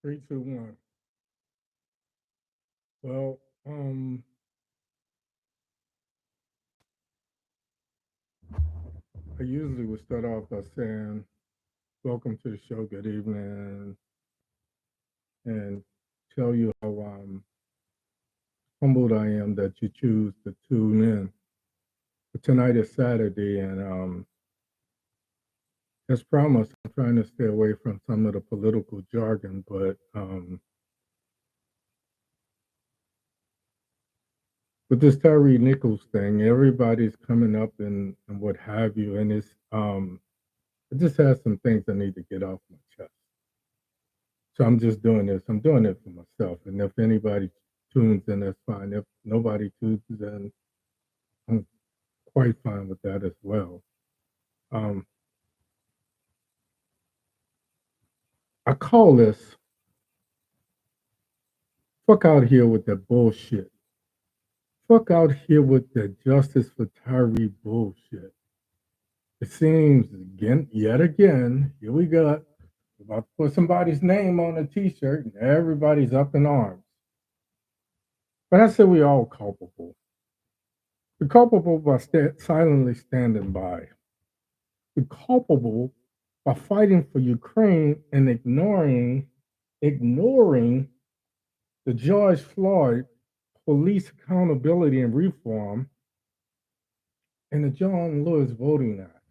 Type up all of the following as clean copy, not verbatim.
Three, two, one. Well, I usually would start off by saying, "Welcome to the show. Good evening," and tell you how humbled I am that you choose to tune in. But tonight is Saturday, and as promised, I'm trying to stay away from some of the political jargon. But with this Tyree Nichols thing, everybody's coming up and what have you, and it just has some things I need to get off my chest. So I'm just doing this. I'm doing it for myself. And if anybody tunes in, that's fine. If nobody tunes in, I'm quite fine with that as well. Um, I call this fuck out here with that bullshit. Fuck out here with the justice for Tyree bullshit. It seems again, yet again, here we go. About to put somebody's name on a t-shirt and everybody's up in arms. But I say we all culpable. We're culpable by silently standing by. We're culpable by fighting for Ukraine and ignoring the George Floyd police accountability and reform and the John Lewis Voting Act.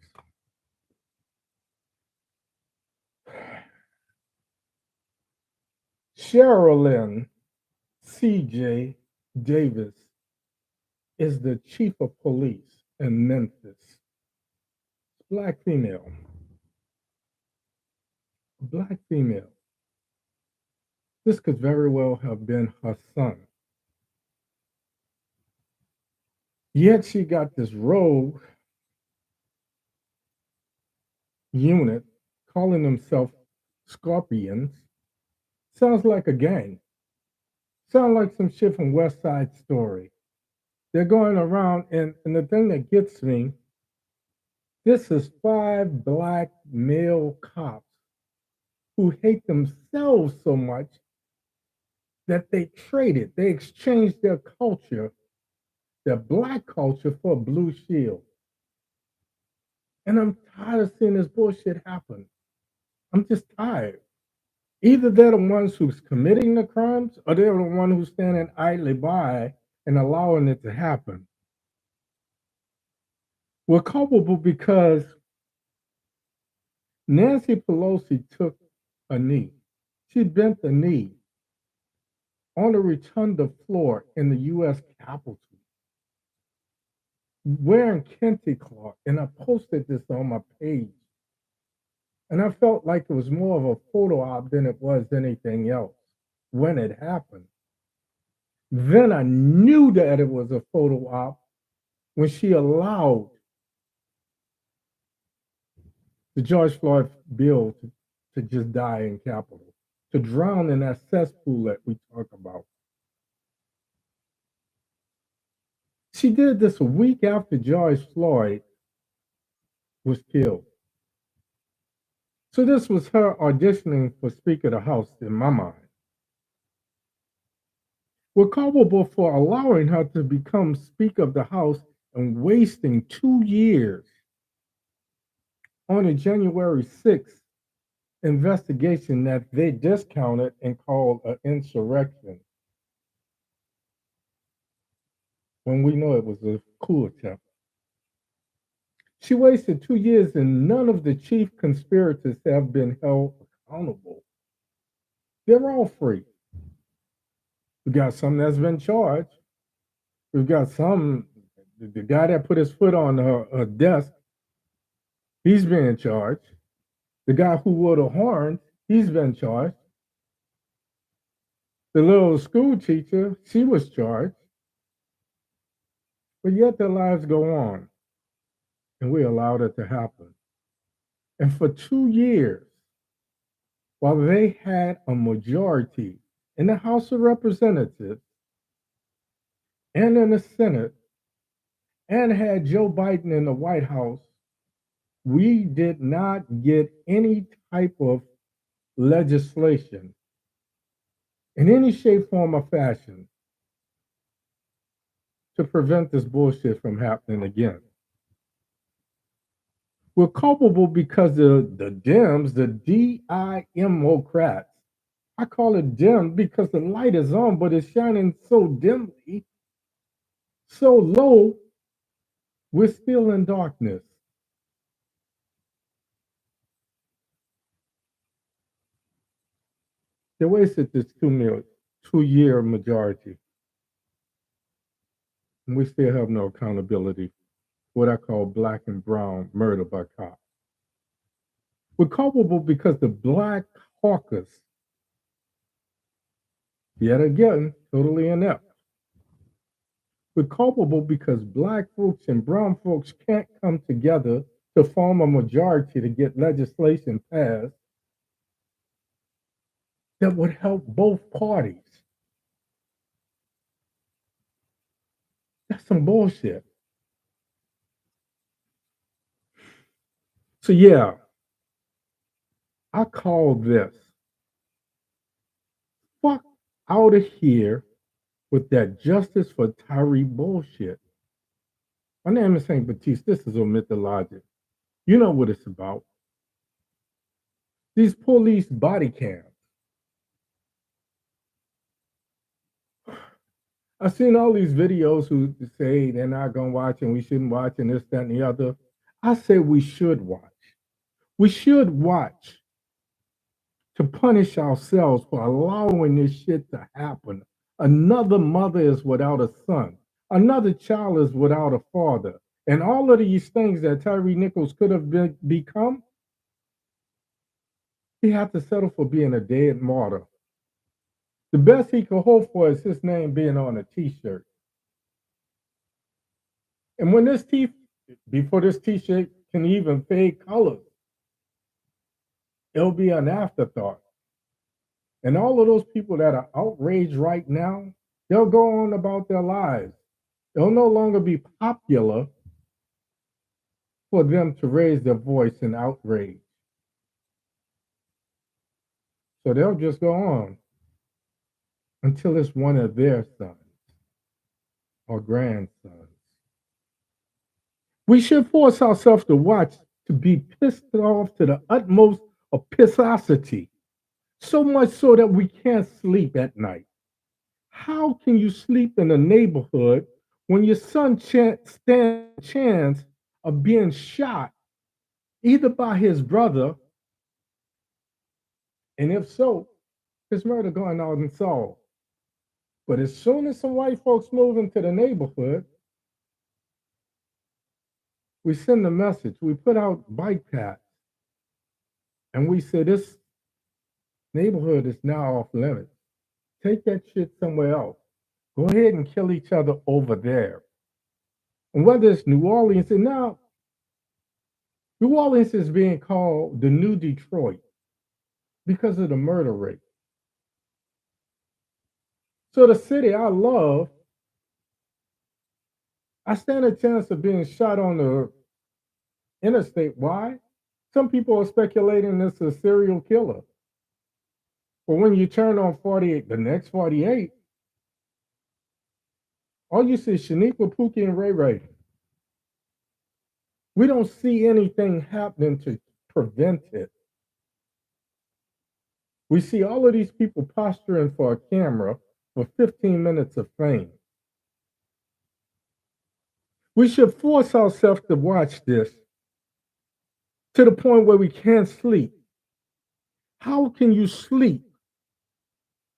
Sherilyn C.J. Davis is the chief of police in Memphis. Black female. Black female. This could very well have been her son. Yet she got this rogue unit calling themselves Scorpions. Sounds like a gang. Sounds like some shit from West Side Story. They're going around, and the thing that gets me, this is 5 black male cops who hate themselves so much that they exchanged their culture, their black culture, for a blue shield. And I'm tired of seeing this bullshit happen. I'm just tired. Either they're the ones who's committing the crimes or they're the one who's standing idly by and allowing it to happen. We're culpable because Nancy Pelosi took a knee. She bent the knee on the rotunda floor in the U.S. Capitol wearing kente cloth, and I posted this on my page. And I felt like it was more of a photo op than it was anything else when it happened. Then I knew that it was a photo op when she allowed the George Floyd bill to just die in Capitol, to drown in that cesspool that we talk about. She did this a week after George Floyd was killed. So this was her auditioning for Speaker of the House in my mind. We're culpable for allowing her to become Speaker of the House and wasting 2 years on a January 6th investigation that they discounted and called an insurrection, when we know it was a coup attempt. She wasted 2 years and none of the chief conspirators have been held accountable. They're all free. We got some that's been charged. We've got some, the guy that put his foot on her desk, he's being charged. The guy who wore the horns, he's been charged. The little school teacher, she was charged. But yet their lives go on, and we allowed it to happen. And for 2 years, while they had a majority in the House of Representatives and in the Senate, and had Joe Biden in the White House, we did not get any type of legislation in any shape, form, or fashion to prevent this bullshit from happening again. We're culpable because the Dems, the Democrats, I call it dim because the light is on, but it's shining so dimly, so low, we're still in darkness. They wasted this 2 year majority, and we still have no accountability for what I call black and brown murder by cops. We're culpable because the Black Caucus, yet again, totally inept. We're culpable because black folks and brown folks can't come together to form a majority to get legislation passed that would help both parties. That's some bullshit. So, yeah, I call this fuck out of here with that justice for Tyre bullshit. My name is Saint Batiste. This is OMITdaLOGIC. You know what it's about. These police body cams. I've seen all these videos who say they're not going to watch and we shouldn't watch and this, that, and the other. I say we should watch. We should watch to punish ourselves for allowing this shit to happen. Another mother is without a son. Another child is without a father. And all of these things that Tyre Nichols could have become, he had to settle for being a dead martyr. The best he could hope for is his name being on a t-shirt. And when before this t-shirt can even fade colors, it'll be an afterthought. And all of those people that are outraged right now, they'll go on about their lives. It'll no longer be popular for them to raise their voice in outrage. So they'll just go on until it's one of their sons or grandsons. We should force ourselves to watch to be pissed off to the utmost of pissosity, so much so that we can't sleep at night. How can you sleep in a neighborhood when your son stands a chance of being shot either by his brother, and if so, his murder going out unsolved? But as soon as some white folks move into the neighborhood, we send a message. We put out bike paths, and we say this neighborhood is now off limits. Take that shit somewhere else. Go ahead and kill each other over there. And whether it's New Orleans, and now New Orleans is being called the new Detroit because of the murder rate. So the city I love, I stand a chance of being shot on the interstate. Why? Some people are speculating this is a serial killer. But when you turn on 48, the next 48, all you see is Shaniqua, Pookie, and Ray Ray. We don't see anything happening to prevent it. We see all of these people posturing for a camera for 15 minutes of fame. We should force ourselves to watch this to the point where we can't sleep. How can you sleep?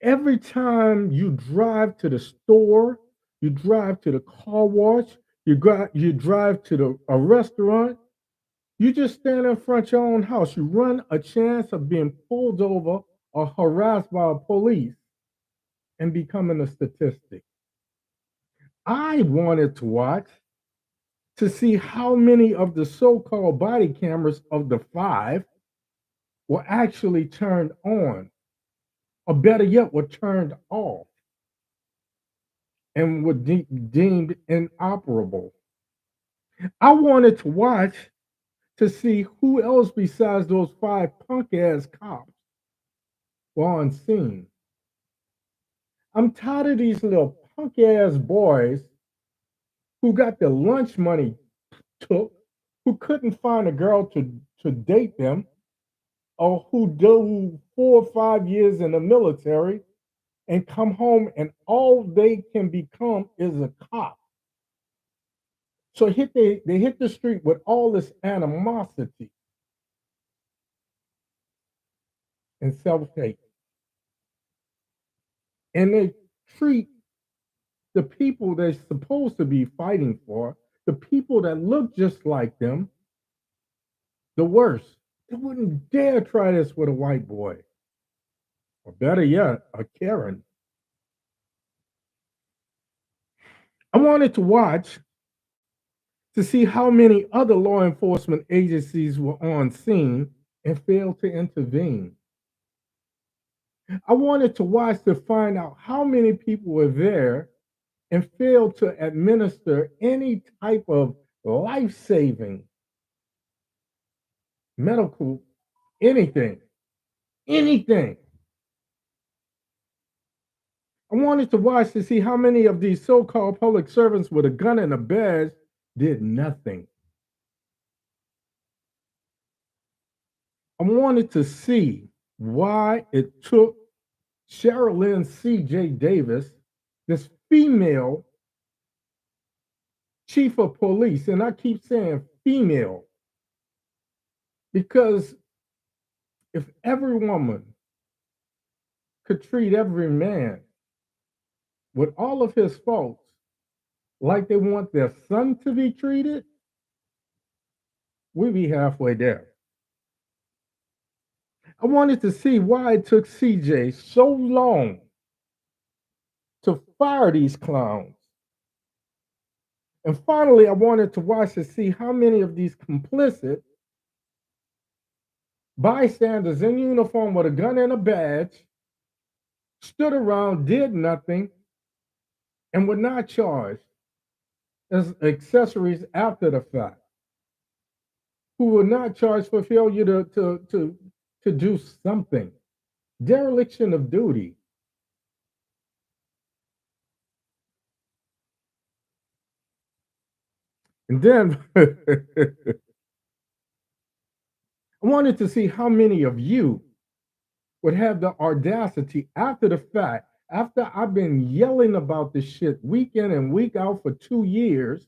Every time you drive to the store, you drive to the car wash, you drive to a restaurant, you just stand in front of your own house. You run a chance of being pulled over or harassed by police and becoming a statistic. I wanted to watch to see how many of the so-called body cameras of the 5 were actually turned on, or better yet, were turned off and were deemed inoperable. I wanted to watch to see who else besides those 5 punk ass cops were on scene. I'm tired of these little punk ass boys who got their lunch money took, who couldn't find a girl to date them, or who do 4 or 5 years in the military and come home and all they can become is a cop. So they hit the street with all this animosity and self-hate. And they treat the people they're supposed to be fighting for, the people that look just like them, the worst. They wouldn't dare try this with a white boy. Or better yet, a Karen. I wanted to watch to see how many other law enforcement agencies were on scene and failed to intervene. I wanted to watch to find out how many people were there and failed to administer any type of life saving medical anything. Anything. I wanted to watch to see how many of these so called public servants with a gun and a badge did nothing. I wanted to see why it took Sherilyn C.J. Davis, this female chief of police, and I keep saying female, because if every woman could treat every man with all of his faults like they want their son to be treated, we'd be halfway there. I wanted to see why it took CJ so long to fire these clowns. And finally, I wanted to watch to see how many of these complicit bystanders in uniform with a gun and a badge stood around, did nothing, and were not charged as accessories after the fact, who were not charged for failure to do something, dereliction of duty. And then I wanted to see how many of you would have the audacity after the fact, after I've been yelling about this shit week in and week out for 2 years,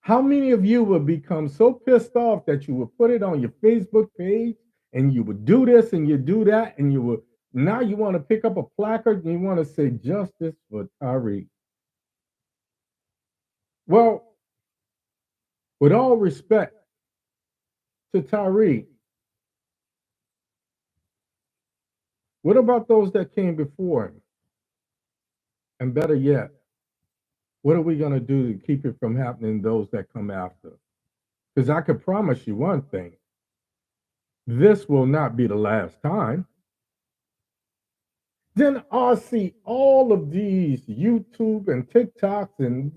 how many of you would become so pissed off that you would put it on your Facebook page and you would do this and you do that and you would, now you want to pick up a placard and you want to say justice for Tyre? Well, with all respect to Tyre, what about those that came before him? And better yet, what are we going to do to keep it from happening to those that come after? Because I can promise you one thing, this will not be the last time. Then I'll see all of these YouTube and TikToks and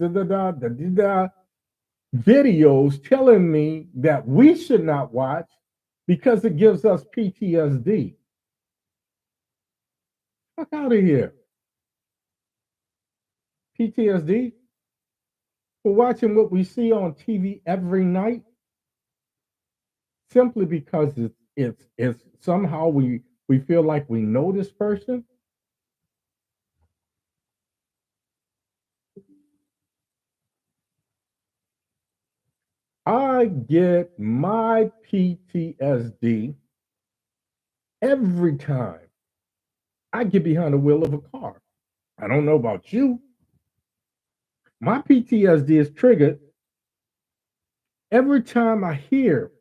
videos telling me that we should not watch because it gives us PTSD. Fuck out of here. PTSD for watching what we see on TV every night simply because it's somehow we feel like we know this person. I get my PTSD every time I get behind the wheel of a car. I don't know about you. My PTSD is triggered every time I hear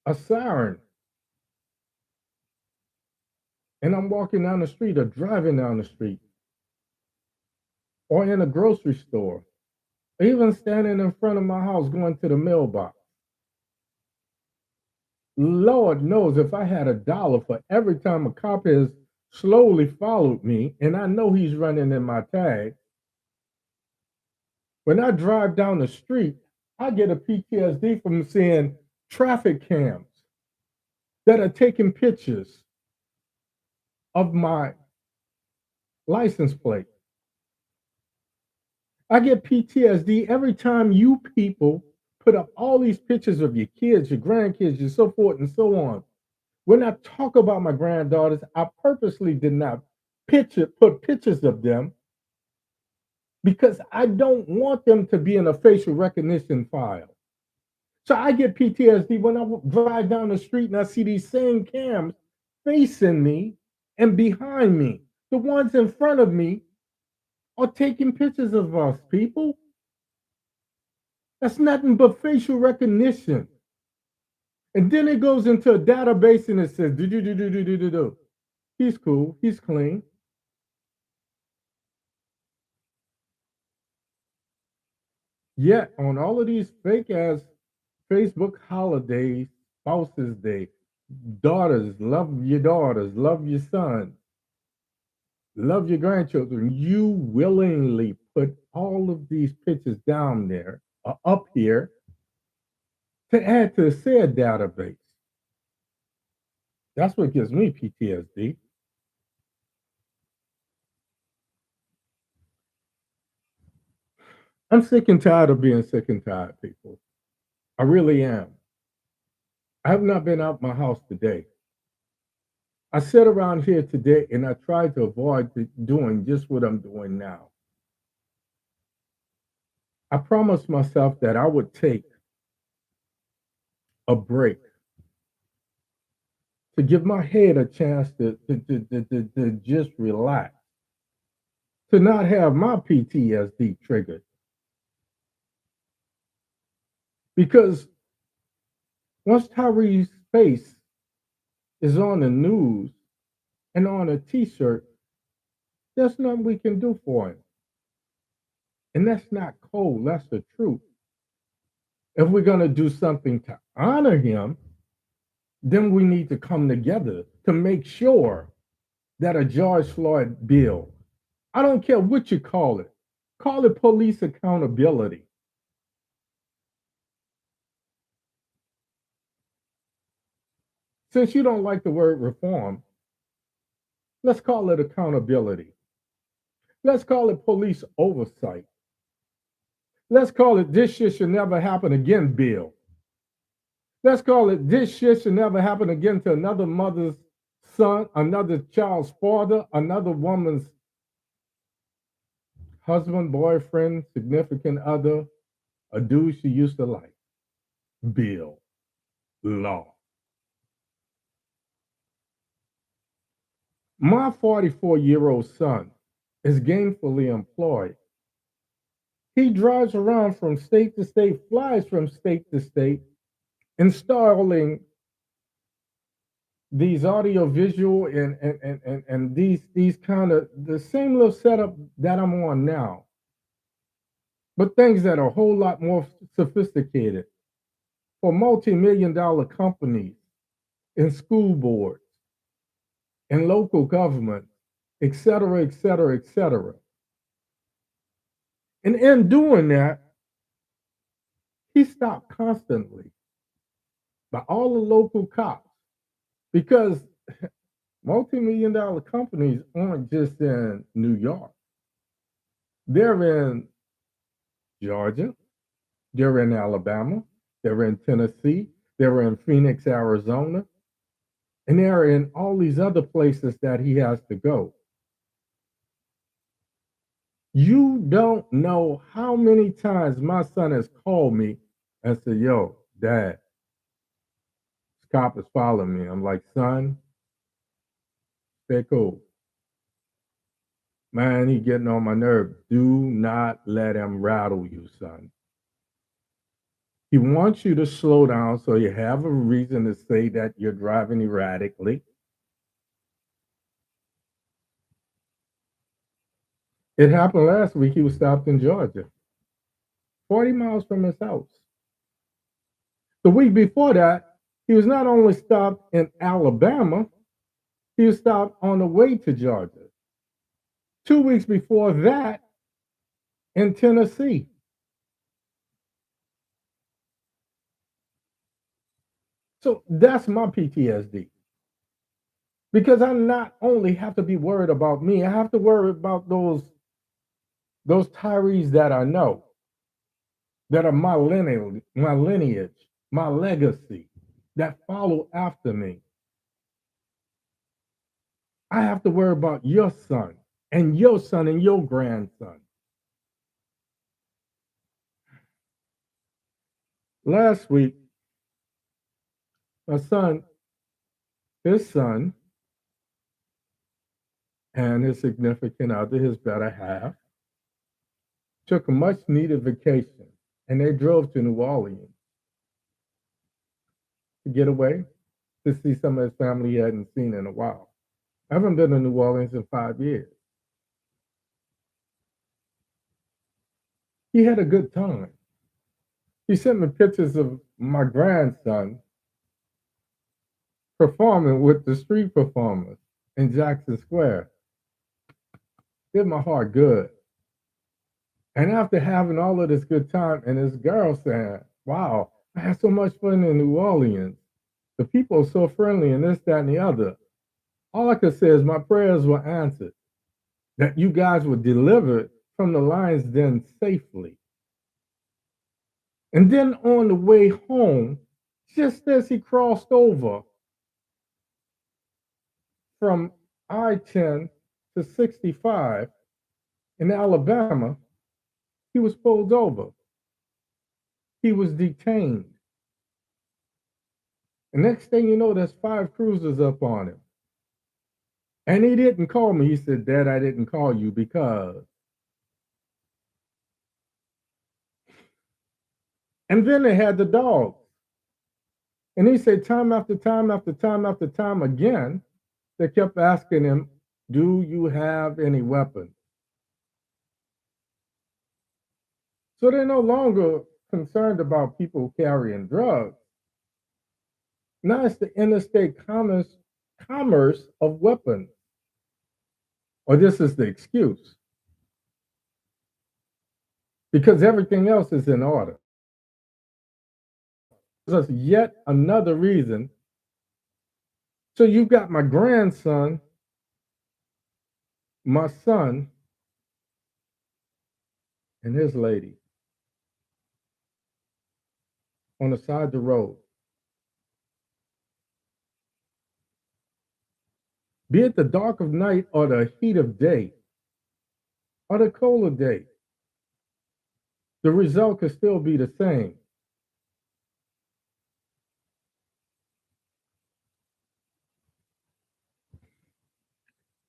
a siren and I'm walking down the street or driving down the street or in a grocery store, or even standing in front of my house going to the mailbox. Lord knows if I had $1 for every time a cop has slowly followed me and I know he's running in my tag, when I drive down the street, I get a PTSD from seeing traffic cams that are taking pictures of my license plate. I get PTSD every time you people put up all these pictures of your kids, your grandkids, and so forth and so on. When I talk about my granddaughters, I purposely did not put pictures of them because I don't want them to be in a facial recognition file. So I get PTSD when I drive down the street and I see these same cams facing me and behind me. The ones in front of me are taking pictures of us, people. That's nothing but facial recognition. And then it goes into a database and it says, do, do, do, do, do, do, do, do. He's cool. He's clean. Yet on all of these fake ass Facebook holidays, spouses day, daughters, love your son, love your grandchildren. You willingly put all of these pictures down there, up here, to add to the said database. That's what gives me PTSD. I'm sick and tired of being sick and tired, people. I really am. I have not been out my house today. I sit around here today and I try to avoid doing just what I'm doing now. I promised myself that I would take a break to give my head a chance to just relax, to not have my PTSD triggered. Because once Tyree's face is on the news and on a t shirt, there's nothing we can do for him. And that's not cold, that's the truth. If we're going to do something to honor him, then we need to come together to make sure that a George Floyd bill, I don't care what you call it police accountability. Since you don't like the word reform, let's call it accountability. Let's call it police oversight. Let's call it this shit should never happen again bill. Let's call it this shit should never happen again to another mother's son, another child's father, another woman's husband, boyfriend, significant other, a dude she used to like. Bill. Law. My 44-year-old son is gainfully employed. He drives around from state to state, flies from state to state, installing these audio visual and these kind of the same little setup that I'm on now, but things that are a whole lot more sophisticated for multi-million dollar companies and school boards and local government, et cetera, et cetera, et cetera. And in doing that, he stopped constantly by all the local cops because multi-million dollar companies aren't just in New York. They're in Georgia, they're in Alabama, they're in Tennessee, they're in Phoenix, Arizona, and they're in all these other places that he has to go. You don't know how many times my son has called me and said, yo, dad, this cop is following me. I'm like, son, stay cool. Man, he getting on my nerve. Do not let him rattle you, son. He wants you to slow down so you have a reason to say that you're driving erratically. It happened last week. He was stopped in Georgia, 40 miles from his house. The week before that, he was not only stopped in Alabama, he was stopped on the way to Georgia. 2 weeks before that, in Tennessee. So that's my PTSD. Because I not only have to be worried about me, I have to worry about those Tyrees that I know, that are my lineage, my legacy, that follow after me. I have to worry about your son and your son and your grandson. Last week, my son, his son, and his significant other, his better half, took a much needed vacation and they drove to New Orleans to get away, to see some of his family he hadn't seen in a while. I haven't been to New Orleans in 5 years. He had a good time. He sent me pictures of my grandson performing with the street performers in Jackson Square. Did my heart good. And after having all of this good time, and this girl saying, wow, I had so much fun in New Orleans. The people are so friendly and this, that, and the other. All I could say is my prayers were answered, that you guys were delivered from the lion's den safely. And then on the way home, just as he crossed over from I-10 to 65 in Alabama, he was pulled over. He was detained. The next thing you know, there's 5 cruisers up on him. And he didn't call me. He said, Dad, I didn't call you because. And then they had the dogs. And he said, time after time after time after time again, they kept asking him, do you have any weapons? So they're no longer concerned about people carrying drugs. Now it's the interstate commerce of weapons. Or this is the excuse. Because everything else is in order. That's yet another reason. So you've got my grandson, my son, and his lady on the side of the road. Be it the dark of night or the heat of day or the cold of day, the result could still be the same.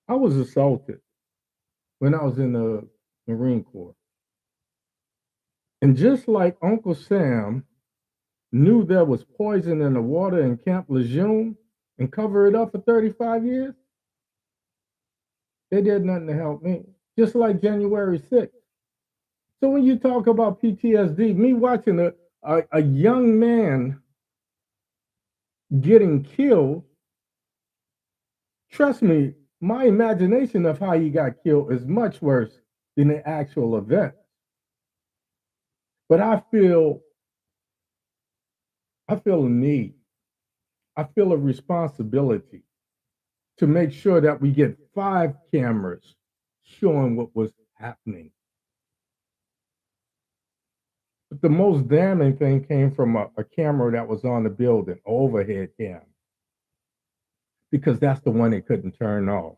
I was assaulted when I was in the Marine Corps. And just like Uncle Sam knew there was poison in the water in Camp Lejeune and covered it up for 35 years, they did nothing to help me. Just like January 6th. So when you talk about PTSD, me watching a young man getting killed, trust me, my imagination of how he got killed is much worse than the actual event. But I feel a need. I feel a responsibility to make sure that we get 5 cameras showing what was happening. But the most damning thing came from a camera that was on the building, an overhead cam, because that's the one they couldn't turn off.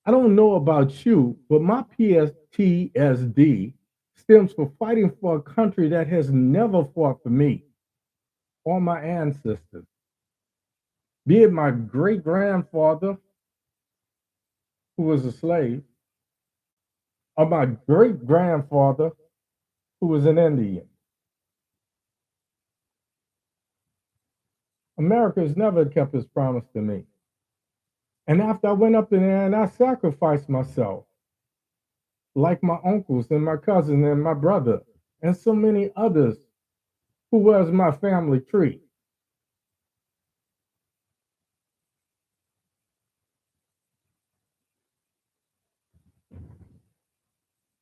I don't know about you, but my PTSD stems from fighting for a country that has never fought for me or my ancestors. Be it my great grandfather, who was a slave, or my great grandfather, who was an Indian. America has never kept its promise to me. And after I went up in there and I sacrificed myself, like my uncles and my cousin and my brother, and so many others who was my family tree.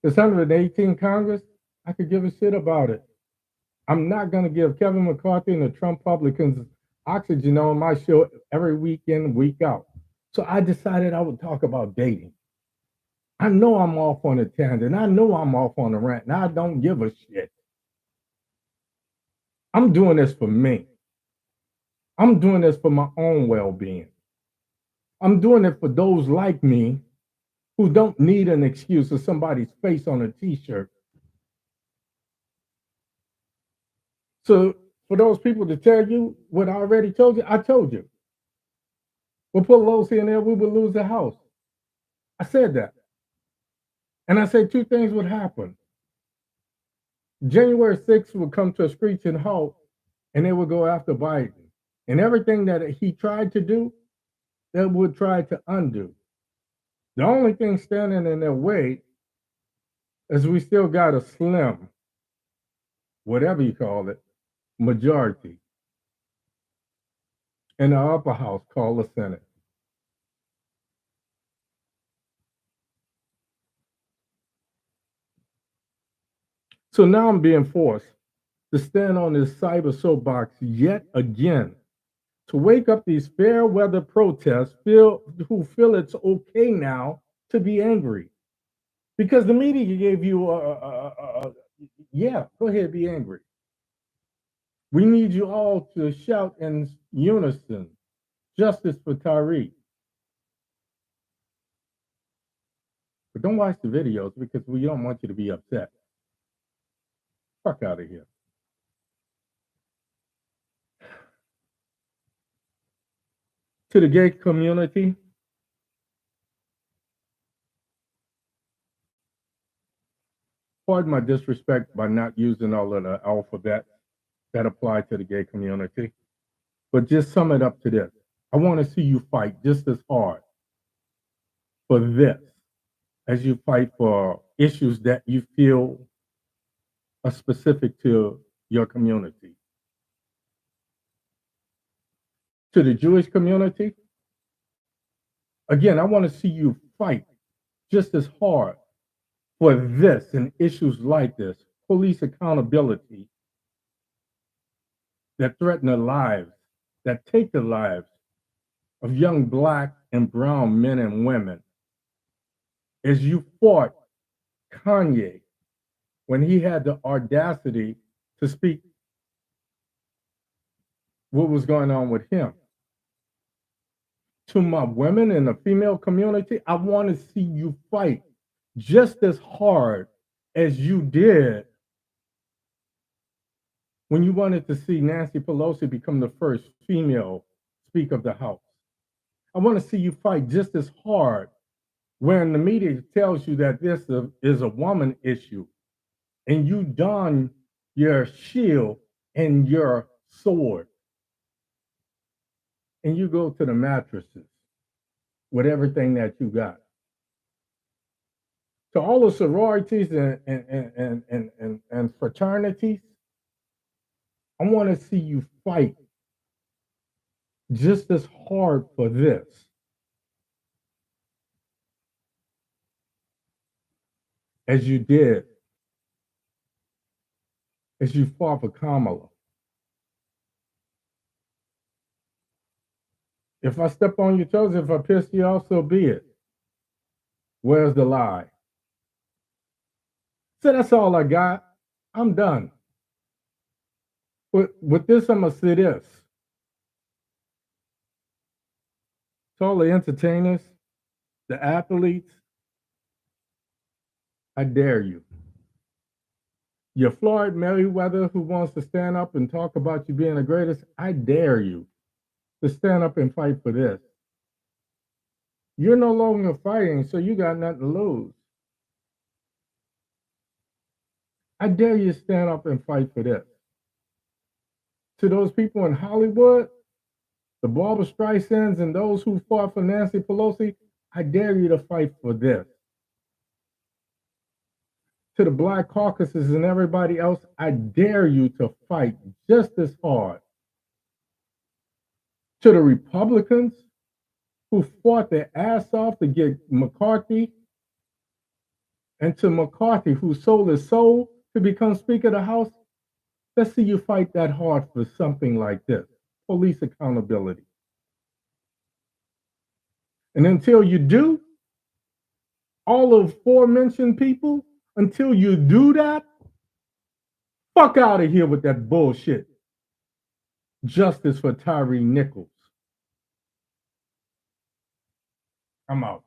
This 118 Congress, I could give a shit about it. I'm not going to give Kevin McCarthy and the Trump Republicans Oxygen on my show every weekend, week out. So I decided I would talk about dating. I know I'm off on a tangent. I know I'm off on a rant, and I don't give a shit. I'm doing this for me. I'm doing this for my own well being. I'm doing it for those like me who don't need an excuse of somebody's face on a t shirt. So, for those people to tell you what I already told you, I told you. We'll put Losi in there, we would lose the house. I said that. And I said two things would happen. January 6th would come to a screeching halt and they would go after Biden. And everything that he tried to do, they would try to undo. The only thing standing in their way is we still got a slim, whatever you call it, majority in the upper house called the Senate. So now I'm being forced to stand on this cyber soapbox yet again to wake up these fair weather protests who feel it's okay now to be angry. Because the media gave you yeah, go ahead, be angry. We need you all to shout in unison, justice for Tyre. But don't watch the videos because we don't want you to be upset. Fuck out of here. To the gay community, pardon my disrespect by not using all of the alphabet that apply to the gay community, but just sum it up to this. I want to see you fight just as hard for this as you fight for issues that you feel are specific to your community. To the Jewish community, again, I want to see you fight just as hard for this and issues like this, police accountability that threaten the lives, that take the lives of young black and brown men and women. As you fought Kanye when he had the audacity to speak what was going on with him. To my women in the female community, I want to see you fight just as hard as you did when you wanted to see Nancy Pelosi become the first female Speaker of the House. I want to see you fight just as hard when the media tells you that this is a woman issue and you don your shield and your sword and you go to the mattresses with everything that you got. To all the sororities and fraternities, I want to see you fight just as hard for this as you did, as you fought for Kamala. If I step on your toes, if I piss you off, so be it. Where's the lie? So that's all I got. I'm done. With this, I'm going to say this. To all the entertainers, the athletes, I dare you. Your Floyd Mayweather who wants to stand up and talk about you being the greatest, I dare you to stand up and fight for this. You're no longer fighting, so you got nothing to lose. I dare you to stand up and fight for this. To those people in Hollywood, the Barbra Streisands and those who fought for Nancy Pelosi, I dare you to fight for this. To the Black caucuses and everybody else, I dare you to fight just as hard. To the Republicans who fought their ass off to get McCarthy, and to McCarthy who sold his soul to become Speaker of the House, let's see you fight that hard for something like this. police accountability. And until you do, all of aforementioned people, until you do that, fuck out of here with that bullshit. Justice for Tyree Nichols. I'm out.